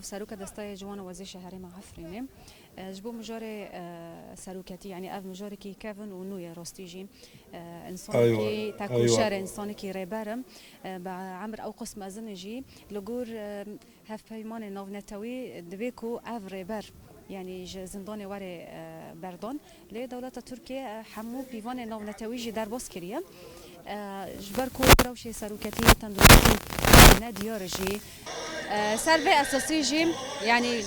اف سروكه دستای جوان وزي شهري مع عفرينه جبو مجاري سروكتي يعني اف مجاري كي كيفن ونويا روستيجي انسان كي تاكو شر انسان كي ريبرم بعمر او قسم ازنجي لجور هف بيمان نوف نتوي دبيكو اف ريبر يعني زندان وري بردان لي دولة تركيا حمو بيفان نوف نتويجي در بوسكريا جبركو روشي سروكتي تندوشي ديارجي سربي اساسي يعني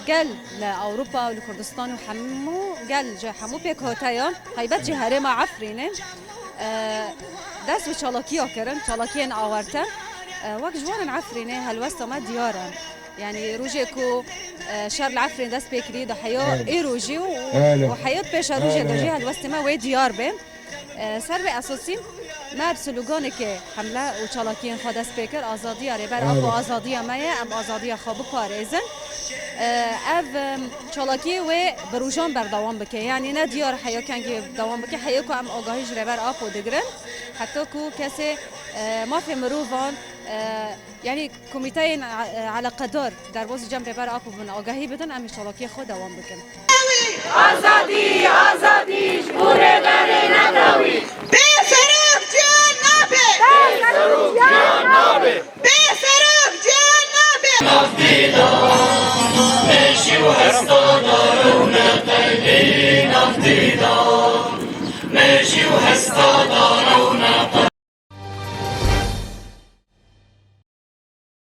قال لاوروبا ولكردستان وحمو قال جا حمو بيك هوتايا هيبت جهري مع عفرينه داس بشالاكيا كرن شالاكيا اورتا وقت جوان عفرينه هالوسط ما ديارا يعني روجيكو شر العفرين داس بيكري ده حيو ايروجي وحيوت بيش روجي درجي هالوسط ما وي ديار بين سربي اساسي ما بسلوگانك حمله و چالاکین خود سپیکر آزادی اره بر اب آزادی مایه ام آزادی خواب پارێزن اف چالاکی و بروجان بردوام بکه یعنی نه دیار حیا کنگی دوام بکه حیا کو ام آگاهی جره بر اب و دگرن حتی کو کسی ما في مروفان يعني كوميتين على قدر دربوز جنب بر اب و آگاهی بدن ام چالاکی خود دوام بکن آزادی آزادی جبوره بره نداوی ماشي وهستضر وما قلبي نفضي دار ماشي وهستضر